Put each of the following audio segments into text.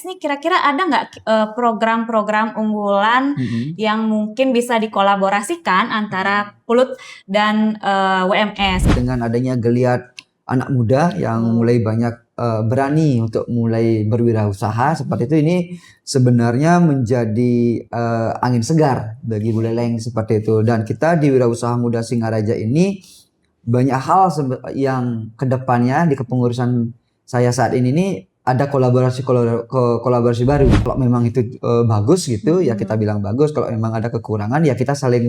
Nih kira-kira ada nggak program-program unggulan Mhm. yang mungkin bisa dikolaborasikan antara PLUT dan WMS? Dengan adanya geliat anak muda yang mulai banyak berani untuk mulai berwirausaha seperti itu, ini sebenarnya menjadi angin segar bagi Buleleng seperti itu. Dan kita di Wirausaha Muda Singaraja ini banyak hal yang kedepannya di kepengurusan saya saat ini nih ada kolaborasi baru. Kalau memang itu bagus gitu ya kita bilang bagus. Kalau memang ada kekurangan ya kita saling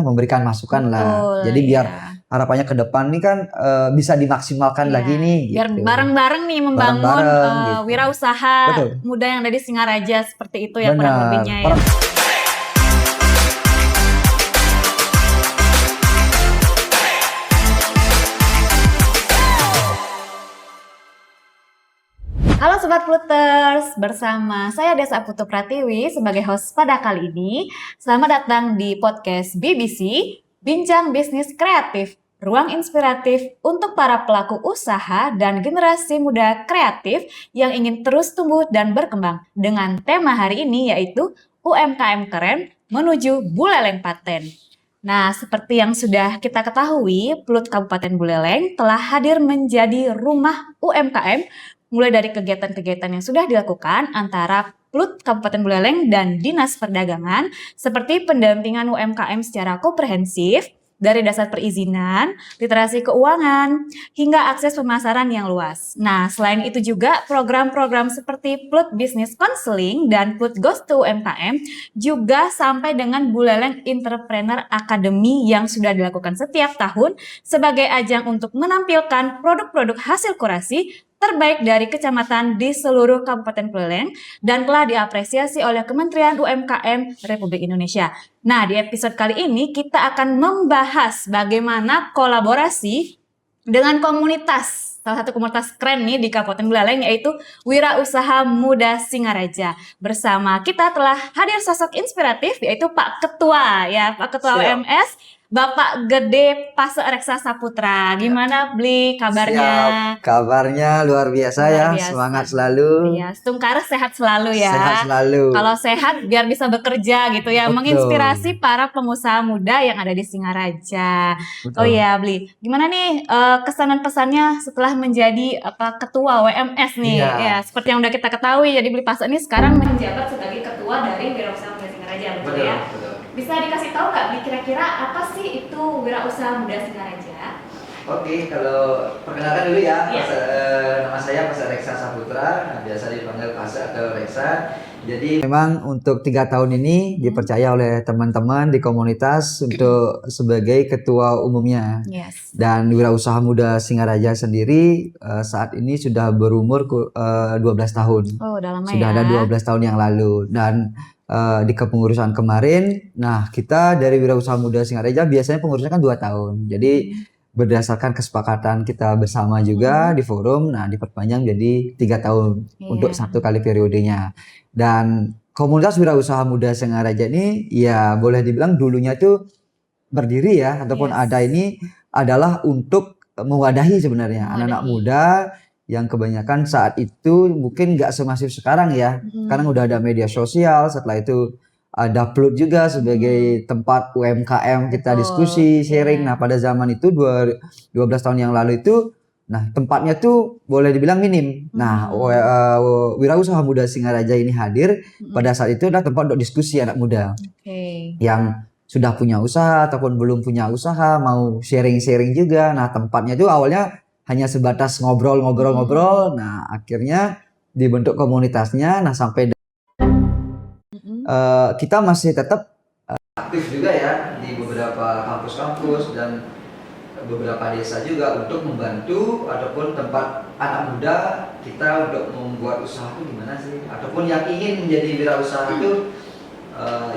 memberikan masukan lah. Betul, Jadi biar ya. harapannya ke depan nih kan bisa dimaksimalkan lagi nih Biar gitu. bareng-bareng nih membangun Bareng-bareng gitu. wirausaha Betul. muda yang ada di Singaraja seperti itu ya kurang Benar. lebihnya ya. Halo Sobat Pluters, bersama saya Desa Putu Pratiwi sebagai host pada kali ini. Selamat datang di podcast BBC, Bincang Bisnis Kreatif, ruang inspiratif untuk para pelaku usaha dan generasi muda kreatif yang ingin terus tumbuh dan berkembang. Dengan tema hari ini yaitu UMKM Keren menuju Buleleng Paten. Nah, seperti yang sudah kita ketahui, PLUT Kabupaten Buleleng telah hadir menjadi rumah UMKM mulai dari kegiatan-kegiatan yang sudah dilakukan antara PLUT Kabupaten Buleleng dan Dinas Perdagangan seperti pendampingan UMKM secara komprehensif dari dasar perizinan, literasi keuangan, hingga akses pemasaran yang luas. Nah, selain itu juga program-program seperti PLUT Business Counseling dan PLUT Goes to UMKM juga sampai dengan Buleleng Entrepreneur Academy yang sudah dilakukan setiap tahun sebagai ajang untuk menampilkan produk-produk hasil kurasi terbaik dari kecamatan di seluruh Kabupaten Buleleng dan telah diapresiasi oleh Kementerian UMKM Republik Indonesia. Nah, di episode kali ini kita akan membahas bagaimana kolaborasi dengan komunitas, salah satu komunitas keren nih di Kabupaten Buleleng yaitu Wirausaha Muda Singaraja. Bersama kita telah hadir sosok inspiratif yaitu Pak Ketua ya, Pak Ketua WMS, Bapak Gede Pase Reksa Saputra. Gimana Bli kabarnya? Siap, kabarnya luar biasa ya, semangat selalu. Iya, Stungkar sehat selalu ya. Sehat selalu. Kalau sehat biar bisa bekerja gitu ya, Betul. menginspirasi para pengusaha muda yang ada di Singaraja. Betul. Oh iya, Bli, gimana nih kesan dan pesannya setelah menjadi ketua WMS nih? Iya. Ya, seperti yang udah kita ketahui, jadi Bli Pase ini sekarang menjabat sebagai ketua dari Wirausaha Muda Singaraja, betul ya? Betul. Bisa dikasih tahu nggak, Bli, kira-kira apa sih itu Wirausaha Muda Singaraja? Oke, kalau perkenalkan dulu ya, Iya. nama saya Pase Reksa Saputra, biasa dipanggil Pase atau Reksa. Jadi memang untuk 3 tahun ini dipercaya oleh teman-teman di komunitas untuk sebagai ketua umumnya. Yes. Dan Wirausaha Muda Singaraja sendiri saat ini sudah berumur 12 tahun. Oh, udah lama Sudah ya. ada 12 tahun yang lalu. Dan di kepengurusan kemarin, nah kita dari Wirausaha Muda Singaraja biasanya pengurusnya kan 2 tahun. Jadi berdasarkan kesepakatan kita bersama juga di forum, nah diperpanjang jadi 3 tahun untuk 1 kali periodenya. Dan komunitas Wirausaha Muda Singaraja ini ya boleh dibilang dulunya itu berdiri ya ataupun ada ini adalah untuk mewadahi sebenarnya anak-anak muda yang kebanyakan saat itu mungkin nggak semasif sekarang ya. Sekarang udah ada media sosial, setelah itu ada PLUT juga sebagai tempat UMKM kita diskusi, sharing. Nah, pada zaman itu 12 tahun yang lalu itu, nah tempatnya tuh boleh dibilang minim. Nah, Wirausaha Muda Singaraja ini hadir pada saat itu adalah tempat untuk diskusi anak muda yang sudah punya usaha ataupun belum punya usaha, mau sharing-sharing juga. Nah, tempatnya itu awalnya hanya sebatas ngobrol-ngobrol-ngobrol. Nah, akhirnya dibentuk komunitasnya. Nah, sampai kita masih tetap aktif juga ya di beberapa kampus-kampus dan beberapa desa juga untuk membantu ataupun tempat anak muda kita untuk membuat usaha itu gimana sih, ataupun yang ingin menjadi wirausaha itu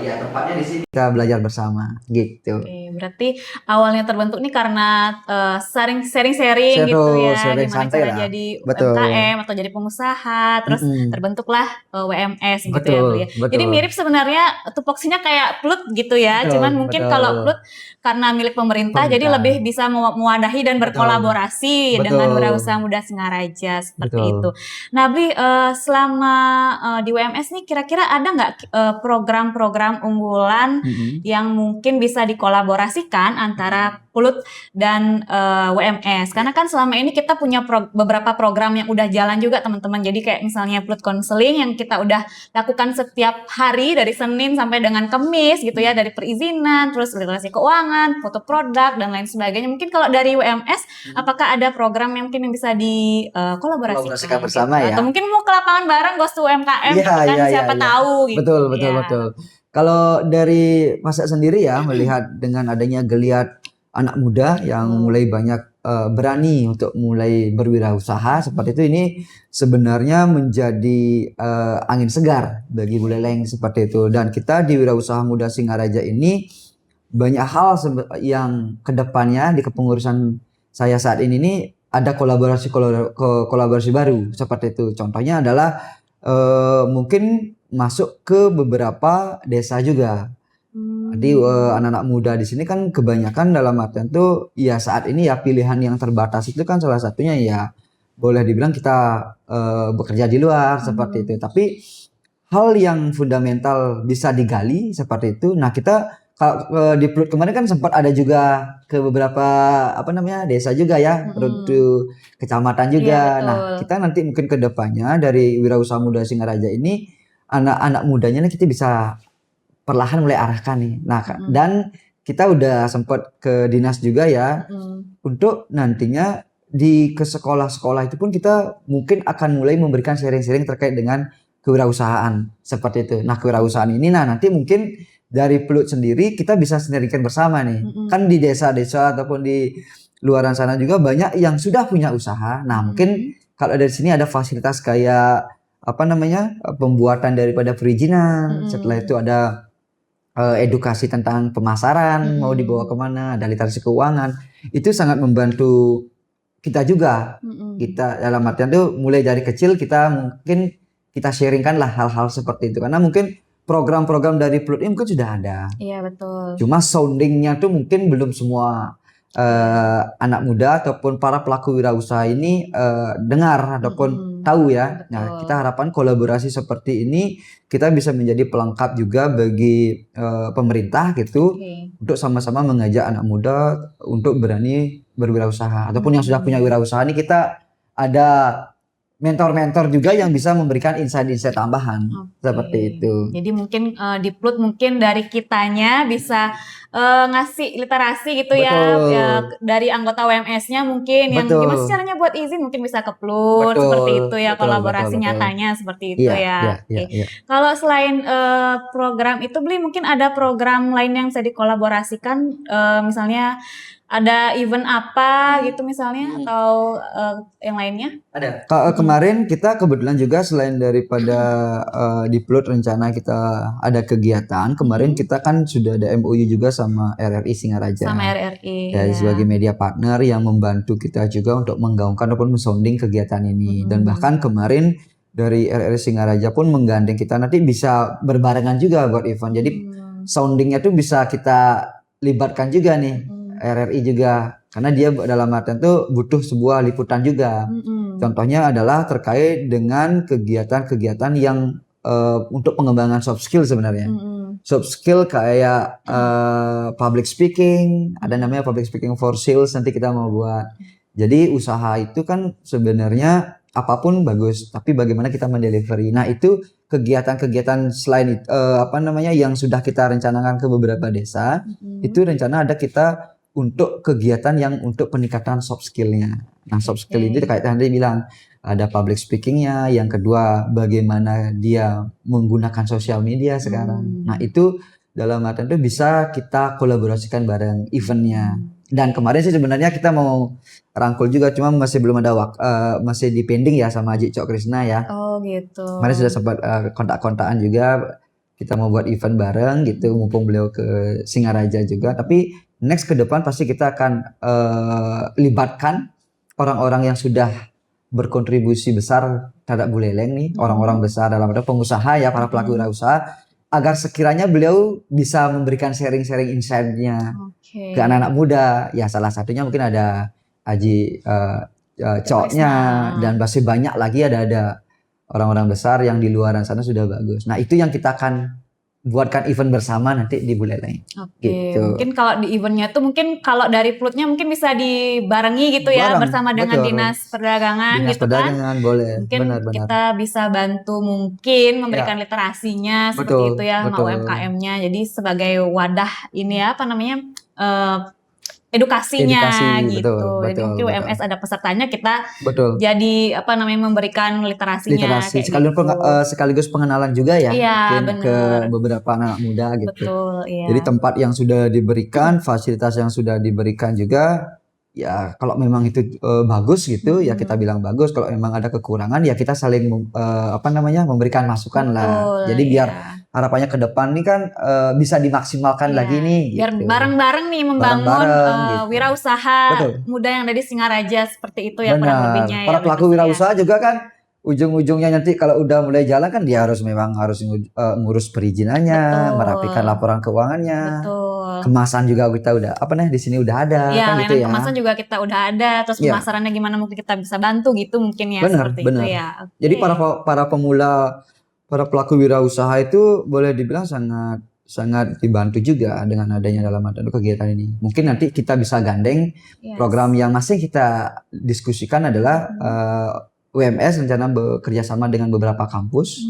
ya tempatnya di sini kita belajar bersama gitu. Oke, berarti awalnya terbentuk nih karena sharing-sharing gitu ya, sharing gimana santai cara lah. jadi Betul. UMKM atau jadi pengusaha, terus Mm-mm. terbentuklah WMS gitu ya Betul, Beli ya. Jadi betul. mirip sebenarnya tupoksinya kayak Plut gitu ya, cuman Betul, mungkin kalau betul. Plut karena milik pemerintah jadi Pemerintah. lebih bisa mewadahi dan Betul, berkolaborasi dengan Wirausaha betul, Muda Singaraja seperti itu. betul. Nah, Bli, selama di WMS nih kira-kira ada nggak program-program unggulan Mm-mm. yang mungkin bisa dikolaborasikan antara Pulut dan WMS? Karena kan selama ini kita punya beberapa program yang udah jalan juga teman-teman. Jadi kayak misalnya Pulut Counseling yang kita udah lakukan setiap hari dari Senin sampai dengan Kamis gitu ya, dari perizinan, terus literasi keuangan, foto produk dan lain sebagainya. Mungkin kalau dari WMS, apakah ada program yang mungkin yang bisa Kolaborasikan dikolaborasikan gitu? bersama Atau ya. mungkin mau ke lapangan bareng Ghost to UMKM Iya, gitu kan, iya, iya, siapa iya. tahu Betul, gitu betul, ya. betul. Kalau dari Mas sendiri ya melihat dengan adanya geliat anak muda yang Betul. mulai banyak berani untuk mulai berwirausaha seperti itu, ini sebenarnya menjadi angin segar bagi Buleleng seperti itu. Dan kita di Wirausaha Muda Singaraja ini banyak hal yang kedepannya di kepengurusan saya saat ini nih ada kolaborasi baru seperti itu. Contohnya adalah mungkin masuk ke beberapa desa juga. Jadi anak-anak muda di sini kan kebanyakan dalam artian tuh ya saat ini ya pilihan yang terbatas itu kan salah satunya ya boleh dibilang kita bekerja di luar seperti itu. Tapi hal yang fundamental bisa digali seperti itu. Nah, kita kalau di Plut kemarin kan sempat ada juga ke beberapa apa namanya desa juga ya, ke kecamatan Iya juga. Nah, betul. kita nanti mungkin ke depannya dari Wirausaha Muda Singaraja ini anak-anak mudanya nih kita bisa perlahan mulai arahkan nih. Nah, dan kita udah sempat ke dinas juga ya untuk nantinya ke sekolah-sekolah itu pun kita mungkin akan mulai memberikan sharing-sharing terkait dengan kewirausahaan seperti itu. Nah, kewirausahaan ini nanti mungkin dari Pelut sendiri kita bisa sendirikan bersama nih. Kan di desa-desa ataupun di luaran sana juga banyak yang sudah punya usaha. Nah, mungkin kalau dari sini ada fasilitas kayak apa namanya? Pembuatan daripada perizinan. Setelah itu ada edukasi tentang pemasaran, mau dibawa kemana, ada literasi keuangan. Itu sangat membantu kita juga. Kita dalam artian tuh mulai dari kecil kita mungkin kita sharingkan lah hal-hal seperti itu. Karena mungkin program-program dari Pelut ini mungkin sudah ada. Iya betul. Cuma soundingnya tuh mungkin belum semua anak muda ataupun para pelaku wirausaha ini dengar ataupun tahu ya. Betul. Nah, kita harapkan kolaborasi seperti ini kita bisa menjadi pelengkap juga bagi pemerintah gitu untuk sama-sama mengajak anak muda untuk berani berwirausaha ataupun yang sudah punya wirausaha ini kita ada mentor-mentor juga yang bisa memberikan insight-insight tambahan seperti itu. Jadi mungkin di Plut mungkin dari kitanya bisa ngasih literasi gitu ya dari anggota WMS-nya mungkin yang gimana sih caranya buat izin mungkin bisa ke Plut seperti itu ya, kolaborasi nyatanya seperti itu ya. Kalau selain program itu Beli mungkin ada program lain yang bisa dikolaborasikan misalnya ada event apa gitu misalnya atau yang lainnya? Ada. Kemarin kita kebetulan juga selain daripada di Plut rencana kita ada kegiatan, kemarin kita kan sudah ada MOU juga sama RRI Singaraja. Sama RRI. Ya, sebagai media partner yang membantu kita juga untuk menggaungkan ataupun mensounding kegiatan ini. Dan bahkan kemarin dari RRI Singaraja pun menggandeng kita nanti bisa berbarengan juga buat event. Jadi soundingnya tuh bisa kita libatkan juga nih. RRI juga karena dia dalam artian tuh butuh sebuah liputan juga. Contohnya adalah terkait dengan kegiatan-kegiatan yang untuk pengembangan soft skill sebenarnya. Soft skill kayak public speaking, ada namanya public speaking for sales nanti kita mau buat. Jadi usaha itu kan sebenarnya apapun bagus, tapi bagaimana kita mendelivery. Nah, itu kegiatan-kegiatan selain apa namanya yang sudah kita rencanakan ke beberapa desa, itu rencana ada kita untuk kegiatan yang untuk peningkatan soft skillnya. Nah, soft skill ini terkait tadi bilang ada public speakingnya, yang kedua bagaimana dia menggunakan sosial media sekarang. Nah, itu dalam artian itu bisa kita kolaborasikan bareng eventnya. Dan kemarin sih sebenarnya kita mau rangkul juga, cuma masih belum ada masih di pending ya sama Haji Cok Krisna ya. Oh gitu. Kemarin sudah sempat kontak-kontakan juga, kita mau buat event bareng gitu, mumpung beliau ke Singaraja juga. Tapi next ke depan pasti kita akan libatkan orang-orang yang sudah berkontribusi besar terhadap Buleleng nih, orang-orang besar dalam arti pengusaha ya, para pelaku wirausaha, agar sekiranya beliau bisa memberikan sharing-sharing insight-nya Oke. ke anak-anak muda. Ya salah satunya mungkin ada Aji Coknya, dan masih banyak lagi ada orang-orang besar yang di luaran sana sudah bagus. Nah itu yang kita akan buatkan event bersama nanti di Buleleng. Oke, Gitu. mungkin kalau di eventnya tuh mungkin kalau dari Plutnya mungkin bisa dibarengi gitu ya Bareng, bersama dengan betul. Dinas Perdagangan Dinas gitu kan. Perdagangan boleh, Mungkin benar-benar. kita bisa bantu mungkin memberikan literasinya seperti Betul, itu ya sama betul. UMKM-nya. Jadi sebagai wadah ini ya apa namanya edukasinya Edukasi, gitu. betul, Jadi mungkin betul. UMS ada pesertanya, kita Betul. jadi apa namanya memberikan literasinya Literasi kayak sekaligus gitu. sekaligus pengenalan juga ya, Iya, mungkin ke bener. beberapa anak muda gitu. Betul, iya. Jadi tempat yang sudah diberikan, fasilitas yang sudah diberikan juga, ya kalau memang itu bagus gitu, ya kita bilang bagus. Kalau memang ada kekurangan, ya kita saling memberikan masukan lah. Betul, Jadi biar iya. harapannya ke depan nih kan bisa dimaksimalkan Iya, lagi nih. biar Gitu. bareng-bareng nih membangun Bareng-bareng, gitu. wirausaha Betul. muda yang ada di Singaraja seperti itu ya kurang Benar. lebihnya ya. Para pelaku begitu ya. wirausaha juga kan ujung-ujungnya nanti kalau udah mulai jalan kan dia harus ngurus perizinannya, Betul. merapikan laporan keuangannya. Betul. Kemasan juga kita udah di sini udah ada Iya, kan gitu layanan ya. kemasan juga kita udah ada, terus Iya. pemasarannya gimana mungkin kita bisa bantu gitu mungkin ya Benar, seperti benar. itu ya. Oke. Jadi para pemula, para pelaku wirausaha itu boleh dibilang sangat dibantu juga dengan adanya dalam kegiatan ini. Mungkin nanti kita bisa gandeng Yes. program yang masih kita diskusikan adalah UMS rencana bekerja sama dengan beberapa kampus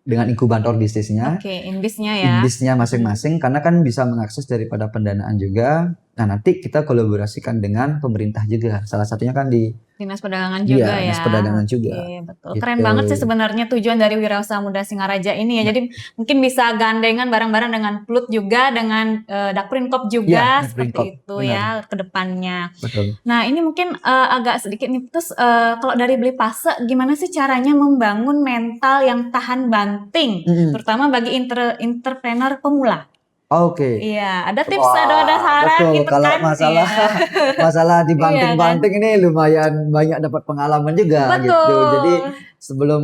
dengan inkubator bisnisnya. Oke, Inbisnya ya. Inbisnya masing-masing karena kan bisa mengakses daripada pendanaan juga. Nah nanti kita kolaborasikan dengan pemerintah juga. Salah satunya kan di Dinas Perdagangan juga ya. Dinas Perdagangan juga. Oke, betul. Gitu. Keren banget sih sebenarnya tujuan dari Wirausaha Muda Singaraja ini ya. Jadi mungkin bisa gandengan bareng-bareng dengan Plut juga, dengan Dakprinkop juga, Ya, seperti Dakprinkop, itu benar. ya ke depannya. Betul. Nah ini mungkin agak sedikit nih, terus kalau dari Beli Pase gimana sih caranya membangun mental yang tahan banting, terutama bagi entrepreneur pemula? Oke. Iya, ada tips, ada saran betul. gitu Kalau kan? masalah dibanting-banting Iya, ini lumayan banyak dapat pengalaman juga Betul. gitu. Jadi sebelum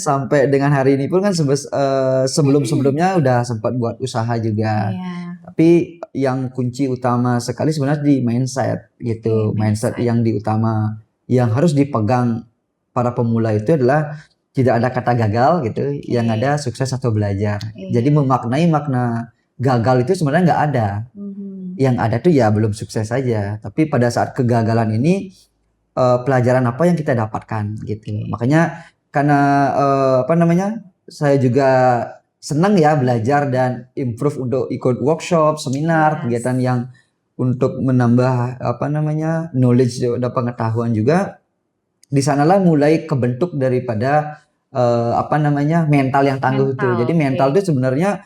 sampai dengan hari ini pun kan sebelum-sebelumnya udah sempat buat usaha juga. Iya. Tapi yang kunci utama sekali sebenarnya di mindset gitu. Oke, mindset yang yang harus dipegang para pemula itu adalah tidak ada kata gagal gitu, yang ada sukses atau belajar. Iya. Jadi memaknai makna gagal itu sebenarnya nggak ada. Yang ada tuh ya belum sukses saja. Tapi pada saat kegagalan ini pelajaran apa yang kita dapatkan gitu. Makanya karena saya juga senang ya belajar dan improve untuk ikut workshop, seminar, kegiatan yang untuk menambah knowledge dan pengetahuan juga. Di sanalah mulai kebentuk daripada mental yang tangguh itu. Jadi mental itu sebenarnya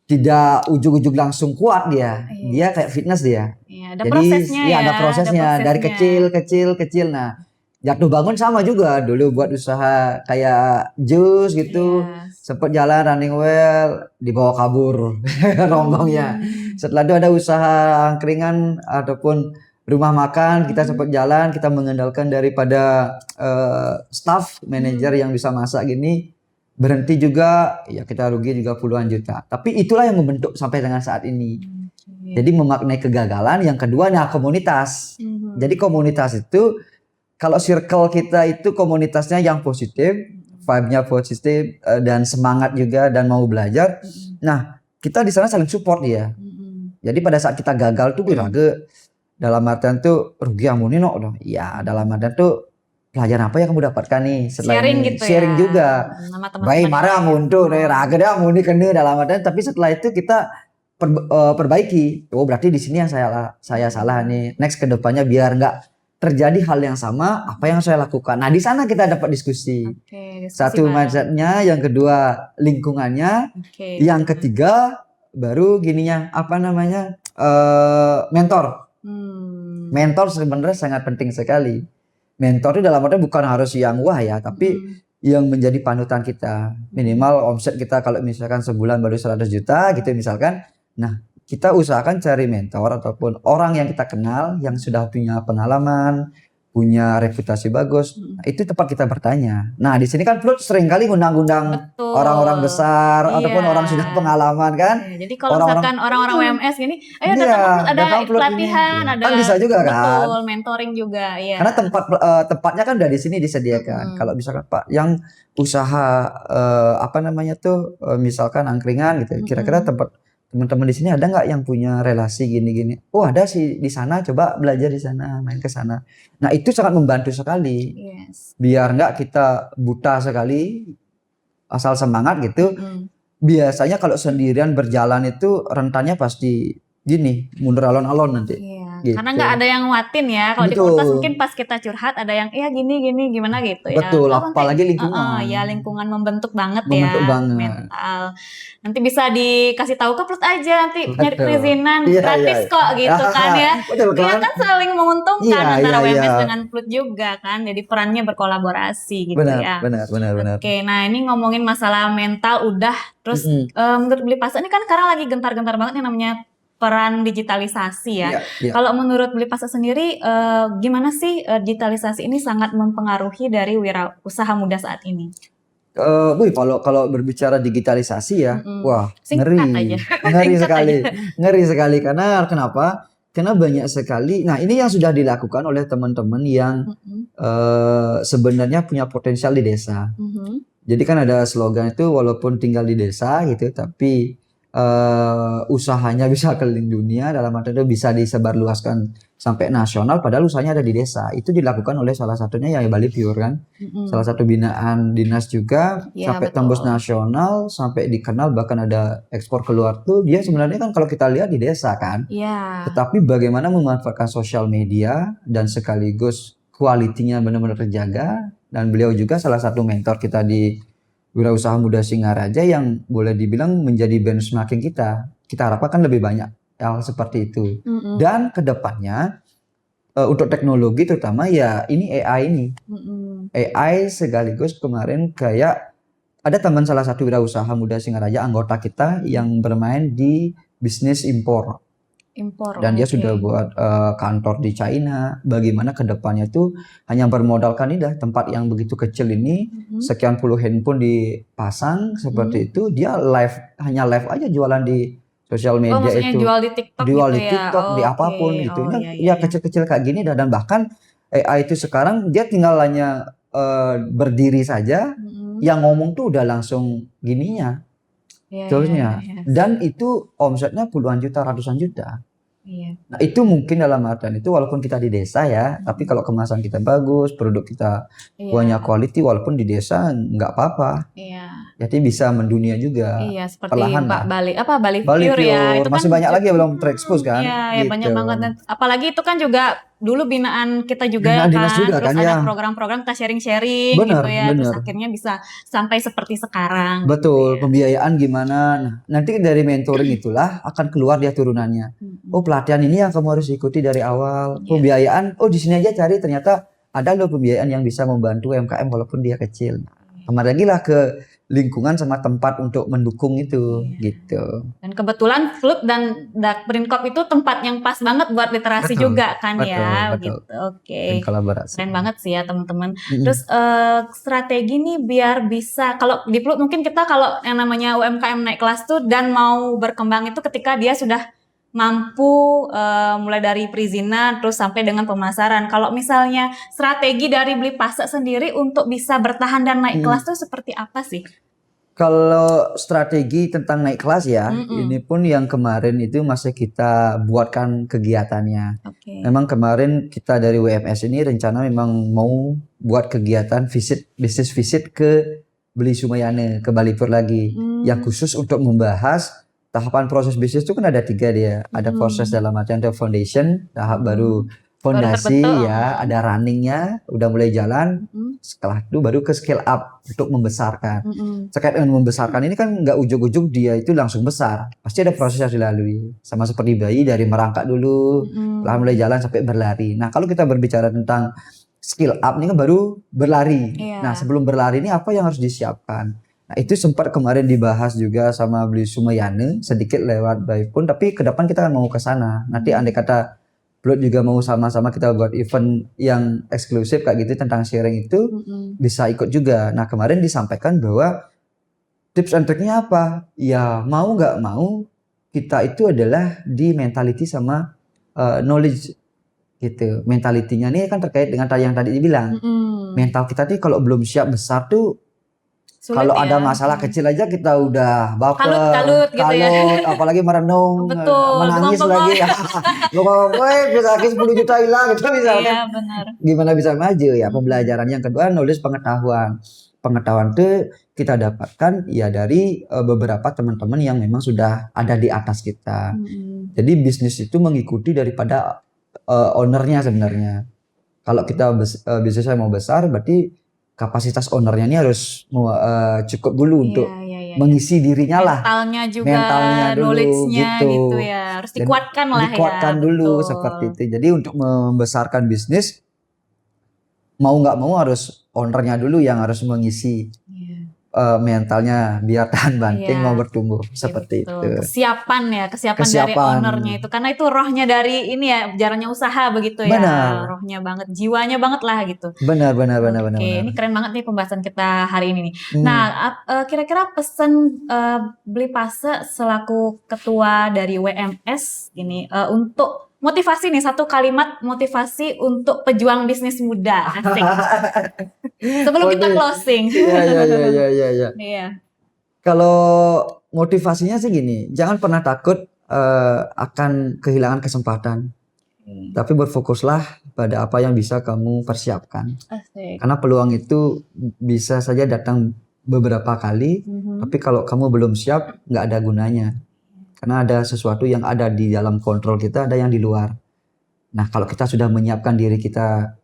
tidak ujug-ujug langsung kuat dia. Dia kayak fitness dia. Iya, ada Jadi prosesnya ya. ada prosesnya dari kecil. Nah, jatuh bangun sama juga. Dulu buat usaha kayak jus gitu. Sempat jalan running well, dibawa kabur rombongnya. Setelah itu ada usaha angkringan ataupun rumah makan, kita sempat jalan, kita mengandalkan daripada staff manajer yang bisa masak gini, berhenti juga, ya kita rugi juga puluhan juta. Tapi itulah yang membentuk sampai dengan saat ini. Jadi memaknai kegagalan. Yang kedua, komunitas. Jadi komunitas itu, kalau circle kita itu komunitasnya yang positif, vibe-nya positif, dan semangat juga, dan mau belajar. Nah, kita di sana saling support dia. Jadi pada saat kita gagal tuh biraga, dalam artian tuh rugi amuni dong. Ya, dalam artian tuh pelajaran apa yang kamu dapatkan nih setelah sharing ini? Gitu sharing ya. juga. Baik marah amun tuh raga deh amuni kena dalam artian, tapi setelah itu kita perbaiki. Oh, berarti di sini yang saya salah nih. Next ke depannya biar nggak terjadi hal yang sama apa yang saya lakukan. Nah, di sana kita dapat diskusi. Satu mindsetnya, yang kedua lingkungannya, yang ketiga baru gininya mentor. Mentor sebenarnya sangat penting sekali. Mentor itu dalam artinya bukan harus yang wah ya, tapi yang menjadi panutan kita. Minimal omset kita kalau misalkan sebulan baru 100 juta gitu misalkan. Nah, kita usahakan cari mentor ataupun orang yang kita kenal yang sudah punya pengalaman, punya reputasi bagus. Nah, itu tempat kita bertanya. Nah, di sini kan Plut sering kali ngundang-ngundang Betul. orang-orang besar ataupun Iya. orang sudah pengalaman kan. Iya, jadi kalau Orang-orang misalkan orang-orang WMS gini, ayo iya, datang ke Plut, ada datang Plut ini. pelatihan, Iya. ada Kan bisa juga kan. betul, mentoring juga, iya. Karena tempatnya kan udah di sini disediakan. Kalau misalkan Pak yang usaha apa namanya tuh misalkan angkringan gitu, kira-kira tempat teman-teman di sini ada nggak yang punya relasi gini-gini? Oh ada sih di sana, coba belajar di sana, main ke sana. Nah itu sangat membantu sekali. Yes. Biar nggak kita buta sekali, asal semangat gitu. Biasanya kalau sendirian berjalan itu rentannya pasti gini, mundur alon-alon nanti. Iya. Gitu. Karena nggak ada yang nguatin ya. Kalau di komunitas mungkin pas kita curhat ada yang, iya gini gimana gitu ya. Betul, Kalau apalagi nanti, lingkungan. ya lingkungan membentuk banget Membentuk ya banget. mental. Nanti bisa dikasih tahu ke Plut aja, nanti nyari Betul. perizinan Iya, gratis iya. kok gitu kan ya. Betul Iya kan? kan saling menguntungkan Iya, antara iya, WMS iya. dengan Plut juga kan. Jadi perannya berkolaborasi gitu Benar, ya. benar. Oke, nah ini ngomongin masalah mental udah. Terus menurut Beli Pasta ini kan sekarang lagi gentar-gentar banget yang namanya peran digitalisasi ya. Iya. Kalau menurut Beli Pasta sendiri, gimana sih digitalisasi ini sangat mempengaruhi dari wirausaha muda saat ini? Kalau berbicara digitalisasi ya, wah Singkat ngeri, aja. ngeri Singkat sekali, aja. ngeri sekali. Karena kenapa? Karena banyak sekali. Nah ini yang sudah dilakukan oleh teman-teman yang sebenarnya punya potensial di desa. Jadi kan ada slogan itu walaupun tinggal di desa gitu, tapi usahanya bisa keliling dunia, dalam arti itu bisa disebarluaskan sampai nasional, padahal usahanya ada di desa. Itu dilakukan oleh salah satunya ya Bali Pure kan, salah satu binaan dinas juga, Ya, sampai betul. tembus nasional, sampai dikenal, bahkan ada ekspor keluar tuh. Dia sebenarnya kan kalau kita lihat di desa kan, Iya. tetapi bagaimana memanfaatkan sosial media dan sekaligus kualitinya benar-benar terjaga. Dan beliau juga salah satu mentor kita di Wirausaha Muda Singaraja yang boleh dibilang menjadi benchmarking kita. Kita harapkan lebih banyak hal seperti itu. Dan kedepannya untuk teknologi terutama ya ini AI ini. AI sekaligus kemarin kayak ada teman salah satu Wirausaha Muda Singaraja anggota kita yang bermain di bisnis impor. Dan dia sudah buat kantor di China. Bagaimana kedepannya itu hanya bermodalkan ini dah tempat yang begitu kecil ini, sekian puluh handphone dipasang seperti itu, dia hanya live aja jualan di sosial media maksudnya itu. jual di TikTok Jual gitu di TikTok, di apapun gitu. Ya kecil-kecil kayak gini dah. Dan bahkan AI itu sekarang dia tinggal hanya berdiri saja, yang ngomong tuh udah langsung gininya. Toolsnya. Dan itu omsetnya puluhan juta, ratusan juta. Nah itu mungkin dalam artian itu walaupun kita di desa ya, tapi kalau kemasan kita bagus, produk kita punya quality, walaupun di desa nggak apa-apa. Jadi bisa mendunia juga. Iya, seperti perlahan Bali Bali Pure ya. Itu masih kan banyak lagi yang belum terekspos kan. Iya, gitu. banyak banget. Dan apalagi itu kan juga dulu binaan kita juga Binaan kan. dinas juga Terus kan, ada ya. program-program kita sharing-sharing Bener, gitu ya. Terus bener. akhirnya bisa sampai seperti sekarang. Betul, gitu ya. pembiayaan gimana. Nah, nanti dari mentoring itulah akan keluar dia turunannya. Oh, pelatihan ini yang kamu harus ikuti dari awal. Pembiayaan, oh di sini aja cari, ternyata ada loh pembiayaan yang bisa membantu UMKM walaupun dia kecil. Kembali lagi lah ke lingkungan sama tempat untuk mendukung itu gitu. Dan kebetulan Plut dan Dakbrinkop itu tempat yang pas banget buat literasi Betul, juga kan ya. betul. Gitu. Oke. Kolaborasi. Keren banget sih ya teman-teman. Terus strategi nih biar bisa, kalau di Plut mungkin kita kalau yang namanya UMKM naik kelas tuh dan mau berkembang itu ketika dia sudah mampu mulai dari perizinan terus sampai dengan pemasaran. Kalau misalnya strategi dari Beli Pasta sendiri untuk bisa bertahan dan naik kelas tuh seperti apa sih? Kalau strategi tentang naik kelas ya, ini pun yang kemarin itu masih kita buatkan kegiatannya. Memang kemarin kita dari WMS ini rencana memang mau buat kegiatan bisnis visit ke Beli Sumayane, ke Bali Pure lagi, yang khusus untuk membahas tahapan proses bisnis itu kan ada 3 dia. Ada proses dalam artian ada foundation, tahap baru fondasi ya, ada runningnya, udah mulai jalan. Setelah itu baru ke scale up untuk membesarkan. Terkait dengan membesarkan ini kan nggak ujug-ujug dia itu langsung besar. Pasti ada proses yang dilalui. Sama seperti bayi dari merangkak dulu, setelah mulai jalan sampai berlari. Nah kalau kita berbicara tentang skill up ini kan baru berlari. Nah sebelum berlari ini apa yang harus disiapkan? Nah, itu sempat kemarin dibahas juga sama Beli Sumayane sedikit lewat by phone, tapi ke depan kita mau ke sana. Nanti andai kata Blood juga mau sama-sama kita buat event yang eksklusif kayak gitu tentang sharing itu, bisa ikut juga. Nah, kemarin disampaikan bahwa tips and triknya apa? Ya mau nggak mau kita itu adalah di mentality sama knowledge gitu. Mentalitinya nih kan terkait dengan yang tadi dibilang. Mental kita nih kalau belum siap besar tuh, Sulit kalau ya. ada masalah kecil aja kita udah baper, Kalut gitu ya. apalagi merenung, Betul, menangis bengong-bengong. lagi. Bisa lagi 10 juta hilang gitu misalkan. Iya, benar. Gimana bisa maju ya? Pembelajaran yang kedua, knowledge, pengetahuan. Pengetahuan itu kita dapatkan ya dari beberapa teman-teman yang memang sudah ada di atas kita. Jadi bisnis itu mengikuti daripada ownernya sebenarnya. Kalau kita bisnisnya mau besar, berarti kapasitas ownernya ini harus cukup dulu untuk mengisi dirinya lah. Mentalnya dulu, knowledge-nya gitu ya. Harus dikuatkan lah ya. Dikuatkan dulu seperti itu. Jadi untuk membesarkan bisnis, mau nggak mau harus ownernya dulu yang harus mengisi mentalnya biar tahan banting mau bertumbuh seperti itu. Kesiapan dari ownernya itu, karena itu rohnya dari ini ya, jalannya usaha begitu ya. Benar. Rohnya banget, jiwanya banget lah gitu. Benar. Ini keren banget nih pembahasan kita hari ini nih. Nah, kira-kira pesan Beli Pase selaku ketua dari WMS ini untuk motivasi nih, satu kalimat motivasi untuk pejuang bisnis muda. Asik. Sebelum kita closing. Iya. Kalau motivasinya sih gini, jangan pernah takut akan kehilangan kesempatan. Tapi berfokuslah pada apa yang bisa kamu persiapkan. Asik. Karena peluang itu bisa saja datang beberapa kali, tapi kalau kamu belum siap, nggak ada gunanya. Karena ada sesuatu yang ada di dalam kontrol kita, ada yang di luar. Nah, kalau kita sudah menyiapkan diri kita,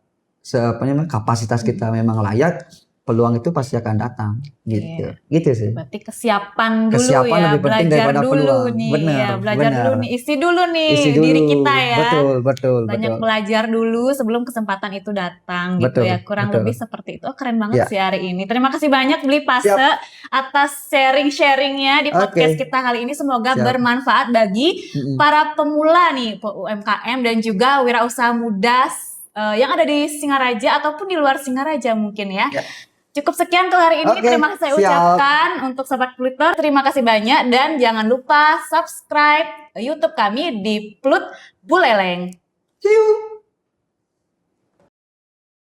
kapasitas kita memang layak, peluang itu pasti akan datang, gitu. Gitu sih. Berarti kesiapan dulu Kesiapan ya, lebih penting belajar daripada dulu peluang. nih, Benar. belajar dulu nih, isi dulu nih diri kita ya. Betul. Banyak belajar dulu sebelum kesempatan itu datang gitu ya. Kurang lebih seperti itu. Oh, keren banget sih hari ini. Terima kasih banyak Beli Pase atas sharing-sharingnya di podcast kita kali ini. Semoga bermanfaat bagi para pemula nih, UMKM dan juga wirausaha muda yang ada di Singaraja ataupun di luar Singaraja mungkin ya. Cukup sekian untuk hari ini. Terima kasih saya ucapkan untuk Sobat Pluter. Terima kasih banyak dan jangan lupa subscribe YouTube kami di Plut Buleleng. See you.